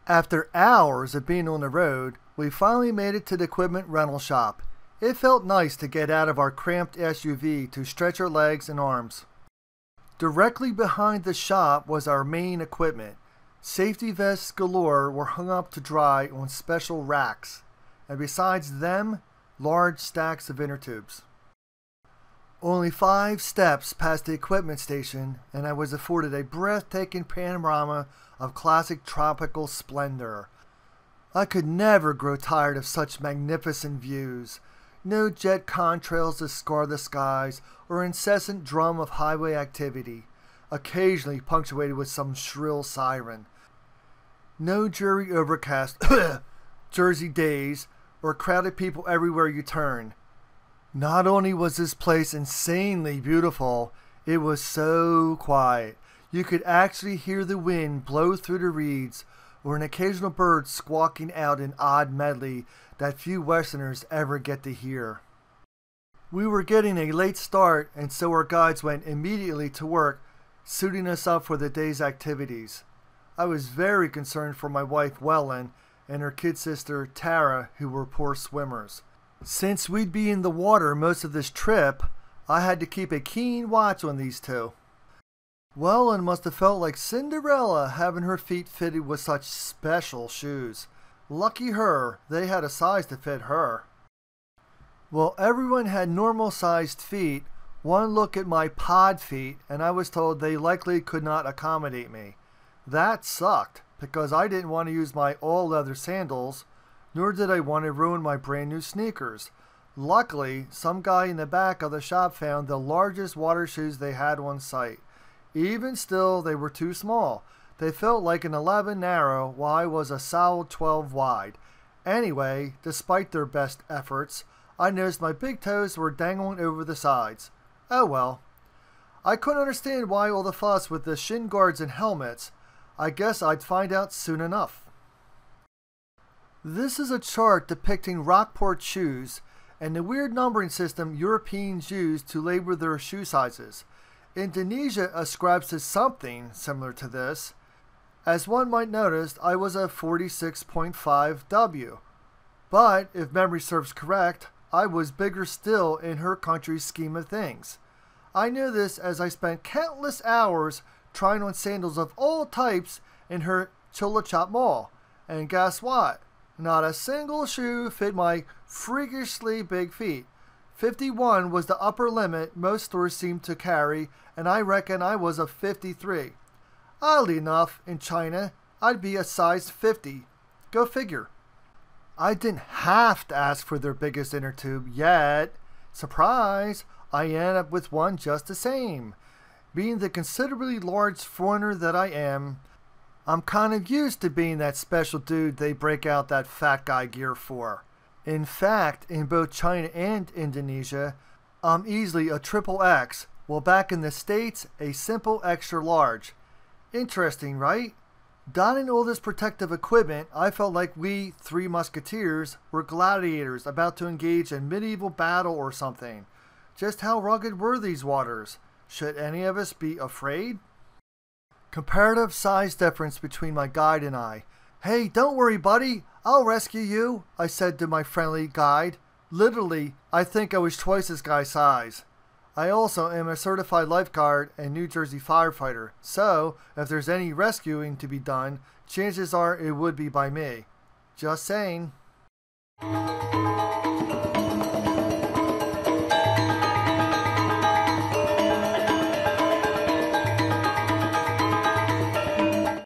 After hours of being on the road, we finally made it to the equipment rental shop. It felt nice to get out of our cramped SUV to stretch our legs and arms. Directly behind the shop was our main equipment. Safety vests galore were hung up to dry on special racks, and besides them, large stacks of inner tubes. Only 5 steps past the equipment station, and I was afforded a breathtaking panorama of classic tropical splendor. I could never grow tired of such magnificent views. No jet contrails to scar the skies, or incessant drum of highway activity, occasionally punctuated with some shrill siren. No dreary overcast Jersey days, or crowded people everywhere you turn. Not only was this place insanely beautiful, it was so quiet. You could actually hear the wind blow through the reeds, or an occasional bird squawking out an odd medley that few Westerners ever get to hear. We were getting a late start, and so our guides went immediately to work, suiting us up for the day's activities. I was very concerned for my wife, Wellen, and her kid sister, Tara, who were poor swimmers. Since we'd be in the water most of this trip, I had to keep a keen watch on these two. Wellen must have felt like Cinderella having her feet fitted with such special shoes. Lucky her, they had a size to fit her. Well, everyone had normal-sized feet. One look at my pod feet, and I was told they likely could not accommodate me. That sucked, because I didn't want to use my all-leather sandals, nor did I want to ruin my brand new sneakers. Luckily, some guy in the back of the shop found the largest water shoes they had on site. Even still, they were too small. They felt like an 11 narrow, while I was a solid 12 wide. Anyway, despite their best efforts, I noticed my big toes were dangling over the sides. Oh well. I couldn't understand why all the fuss with the shin guards and helmets. I guess I'd find out soon enough. This is a chart depicting Rockport shoes and the weird numbering system Europeans use to label their shoe sizes. Indonesia ascribes to something similar to this. As one might notice, I was a 46.5 W. But, if memory serves correct, I was bigger still in her country's scheme of things. I knew this as I spent countless hours trying on sandals of all types in her Chillicothe Mall. And guess what? Not a single shoe fit my freakishly big feet. 51 was the upper limit most stores seemed to carry, and I reckon I was a 53. Oddly enough, in China, I'd be a size 50. Go figure. I didn't have to ask for their biggest inner tube yet. Surprise! I ended up with one just the same. Being the considerably large foreigner that I am, I'm kind of used to being that special dude they break out that fat guy gear for. In fact, in both China and Indonesia, I'm easily a triple X, while back in the States, a simple extra large. Interesting, right? Donning all this protective equipment, I felt like we, 3 musketeers, were gladiators about to engage in medieval battle or something. Just how rugged were these waters? Should any of us be afraid? Comparative size difference between my guide and I. Hey, don't worry, buddy. I'll rescue you, I said to my friendly guide. Literally, I think I was twice this guy's size. I also am a certified lifeguard and New Jersey firefighter, so if there's any rescuing to be done, chances are it would be by me. Just saying.